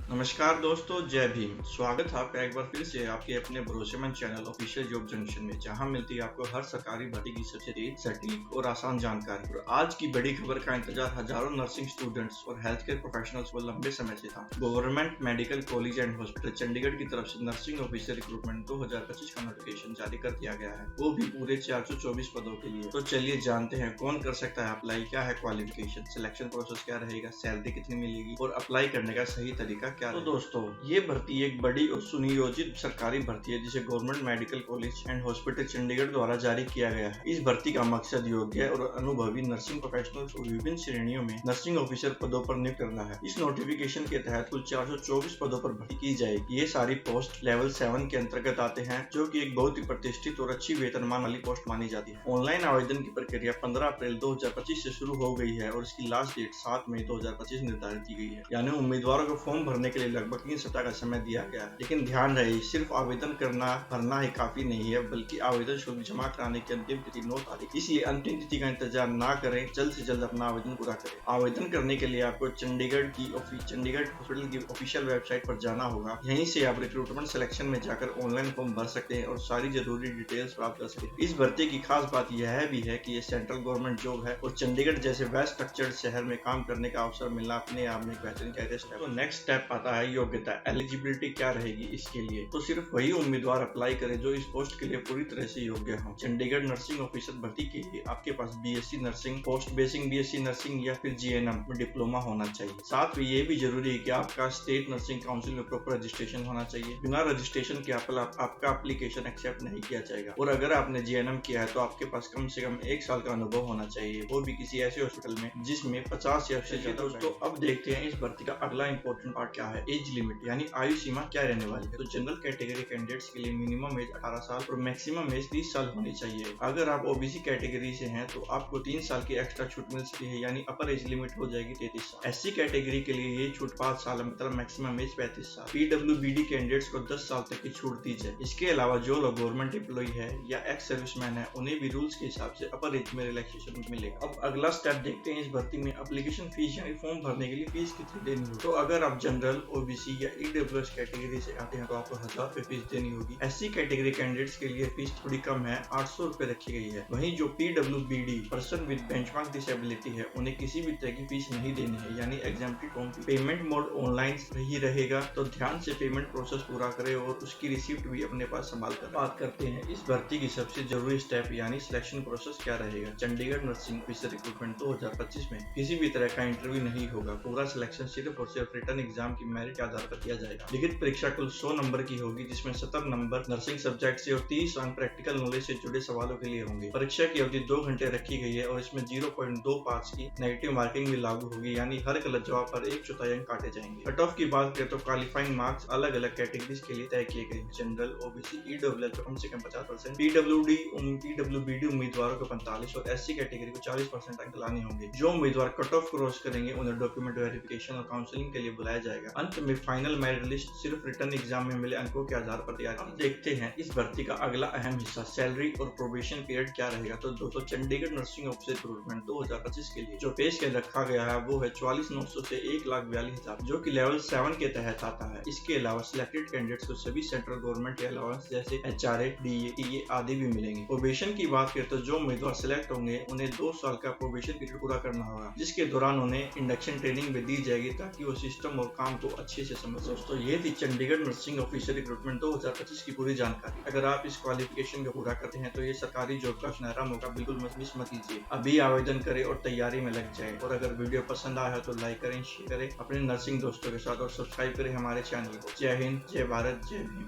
नमस्कार दोस्तों, जय भीम। स्वागत है आपका एक बार फिर से आपके अपने भरोसेमंद चैनल ऑफिशियल जॉब जंक्शन में, जहां मिलती है आपको हर सरकारी भर्ती की सबसे तेज, सटीक और आसान जानकारी। और आज की बड़ी खबर का इंतजार हजारों नर्सिंग स्टूडेंट्स और हेल्थ केयर प्रोफेशनल्स को लंबे समय से था। Government medical college and hospital Chandigarh की तरफ से नर्सिंग ऑफिसर रिक्रूटमेंट 2025 का नोटिफिकेशन जारी कर दिया गया है, वो भी पूरे 424 पदों के लिए। तो चलिए जानते हैं कौन कर सकता है अप्लाई, क्या है क्वालिफिकेशन, सिलेक्शन प्रोसेस क्या रहेगा, सैलरी कितनी मिलेगी और अप्लाई करने का सही तरीका क्या। तो दोस्तों, ये भर्ती एक बड़ी और सुनियोजित सरकारी भर्ती है जिसे government medical college and hospital Chandigarh द्वारा जारी किया गया है। इस भर्ती का मकसद योग्य और अनुभवी नर्सिंग प्रोफेशनल्स को विभिन्न श्रेणियों में नर्सिंग ऑफिसर पदों पर नियुक्त करना है। इस नोटिफिकेशन के तहत कुल 424 पदों पर भर्ती की जाएगी। ये सारी पोस्ट लेवल 7 के अंतर्गत आते हैं, जो कि एक बहुत ही प्रतिष्ठित और अच्छी वेतनमान वाली पोस्ट मानी जाती है। ऑनलाइन आवेदन की प्रक्रिया 15 अप्रैल 2025 से शुरू हो गई है और इसकी लास्ट डेट 7 मई 2025 निर्धारित की गई है। यानी उम्मीदवारों को फॉर्म भरने के लिए लगभग 3 सप्ताह का समय दिया गया है। लेकिन ध्यान रहे, सिर्फ आवेदन भरना ही काफी नहीं है, बल्कि आवेदन शुल्क जमा कराने की अंतिम तिथि 9 तारीख। इसलिए अंतिम तिथि का इंतजार ना करें, जल्द से जल्द अपना आवेदन पूरा करें। आवेदन करने के लिए आपको चंडीगढ़ हॉस्पिटल की ऑफिशियल वेबसाइट पर जाना होगा। यहीं से आप रिक्रूटमेंट सिलेक्शन में जाकर ऑनलाइन फॉर्म भर सकते हैं और सारी जरूरी डिटेल्स प्राप्त कर सकते हैं। इस भर्ती की खास बात यह भी है कि ये सेंट्रल गवर्नमेंट जॉब है और चंडीगढ़ जैसे वेल स्ट्रक्चर्ड शहर में काम करने का अवसर मिलना अपने आप में एक बेहतरीन कैरियर स्टेप। तो नेक्स्ट स्टेप आता है योग्यता। एलिजिबिलिटी क्या रहेगी इसके लिए? तो सिर्फ वही उम्मीदवार अप्लाई करें जो इस पोस्ट के लिए पूरी तरह से योग्य हो। चंडीगढ़ नर्सिंग ऑफिसर भर्ती के लिए आपके पास BSc nursing, post basic BSc nursing या फिर जीएनएम में डिप्लोमा होना चाहिए। साथ में ये भी जरूरी है कि आपका स्टेट नर्सिंग काउंसिल में प्रॉपर रजिस्ट्रेशन होना चाहिए। बिना रजिस्ट्रेशन के आपका एप्लीकेशन एक्सेप्ट नहीं किया जाएगा। और अगर आपने जीएनएम किया है तो आपके पास कम से कम 1 साल का अनुभव होना चाहिए, वो भी किसी ऐसे हॉस्पिटल में जिसमें 50 या उससे ज्यादा। दोस्तों, अब देखते हैं इस भर्ती का अगला इंपॉर्टेंट पार्ट क्या है। एज लिमिट यानी आयु सीमा क्या रहने वाली है। तो जनरल कैटेगरी कैंडिडेट्स के लिए मिनिमम एज 18 साल और मैक्सिमम एज 30 साल होनी चाहिए। अगर आप ओबीसी कैटेगरी से हैं तो आपको 3 साल की एक्स्ट्रा छूट मिल सकती है, यानी अपर एज लिमिट हो जाएगी 33 साल। एससी कैटेगरी के लिए ये छूट 5 साल है, मतलब मैक्सिमम एज 35 साल। पीडब्ल्यूबीडी कैंडिडेट्स को 10 साल तक की छूट दी जाए। इसके अलावा जो लोग गवर्नमेंट एम्प्लॉय है या एक्स सर्विसमैन है, उन्हें भी रूल्स के हिसाब से अपर एज में रिलैक्सेशन मिलेगा। अब अगला स्टेप देखते हैं इस भर्ती में एप्लीकेशन फीस यानी फॉर्म भरने के लिए फीस कितनी देनी होगी। तो अगर आप जनरल, ओबीसी या ईडब्ल्यूएस कैटेगरी से आते हैं तो आपको 1000 रुपए फीस देनी होगी। एससी कैटेगरी कैंडिडेट्स के लिए फीस थोड़ी कम है, 800 रुपए रखी गई है। वहीं जो PWBD person with benchmark disability है, उन्हें किसी भी तरह की फीस नहीं देनी है, यानी exempted form. Payment mode online ही रहेगा, तो ध्यान से पेमेंट प्रोसेस पूरा करें और उसकी रिसिप्ट भी अपने पास संभाल कर। बात करते हैं इस भर्ती की सबसे जरूरी स्टेप यानी सिलेक्शन प्रोसेस क्या रहेगा। चंडीगढ़ नर्सिंग ऑफिसर रिक्रूटमेंट 2025 में किसी भी तरह का इंटरव्यू नहीं होगा। पूरा सिलेक्शन सिर्फ और सिर्फ रिटन एग्जाम की मेरिट के आधार पर किया जाएगा। लिखित परीक्षा कुल 100 नंबर की होगी, जिसमें 70 नंबर नर्सिंग सब्जेक्ट से और 30 अंक प्रैक्टिकल नॉलेज से जुड़े सवालों के लिए होंगे। परीक्षा की अवधि 2 घंटे रखी गई है और इसमें 0.25 की नेगेटिव मार्किंग भी लागू होगी, यानी हर गलत जवाब पर 1/4 अंक काटे जाएंगे। कट ऑफ की बात करें तो क्वालिफाइंग मार्क्स अलग अलग कैटेगरीज के लिए तय किए गए। जनरल, ओबीसी, ईडब्ल्यूएस को कम से कम 50%, पीडब्ल्यूबीडी उम्मीदवारों को 45 और एससी कैटेगरी को 40% अंक लाने होंगे। जो उम्मीदवार कट ऑफ क्रॉस करेंगे उन्हें डॉक्यूमेंट वेरिफिकेशन और काउंसलिंग के लिए बुलाया जाएगा। अंत में फाइनल मेरिट लिस्ट सिर्फ रिटन एग्जाम में मिले अंकों के आधार पर तैयार की। देखते हैं इस भर्ती का अगला अहम हिस्सा, सैलरी और प्रोबेशन पीरियड क्या रहेगा। तो दोस्तों, चंडीगढ़ नर्सिंग ऑफिसर रिक्रूटमेंट 2025 के लिए जो पेश कर रखा गया है वो है 44,900 से 1,42,000, जो कि लेवल 7 के तहत आता है। इसके अलावा सिलेक्टेड कैंडिडेट्स को सभी सेंट्रल गवर्नमेंट के अलाउंस जैसे एचआरए, डीए, टीए आदि भी मिलेंगे। प्रोबेशन की बात करें तो जो उम्मीदवार सिलेक्ट होंगे उन्हें 2 साल का प्रोबेशन पीरियड पूरा करना होगा, जिसके दौरान उन्हें इंडक्शन ट्रेनिंग भी दी जाएगी ताकि वो सिस्टम और काम को अच्छे से समझ। दोस्तों, ये थी चंडीगढ़ नर्सिंग ऑफिसर रिक्रूटमेंट 2025 की पूरी जानकारी। अगर आप इस क्वालिफिकेशन को पूरा करते हैं तो ये सरकारी जॉब का सुनहरा मौका बिल्कुल मिस मत कीजिए। अभी आवेदन करें और तैयारी में लग जाए। और अगर वीडियो पसंद आया है तो लाइक करें, शेयर करें अपने नर्सिंग दोस्तों के साथ और सब्सक्राइब करें हमारे चैनल को। जय हिंद, जय भारत, जय भीम।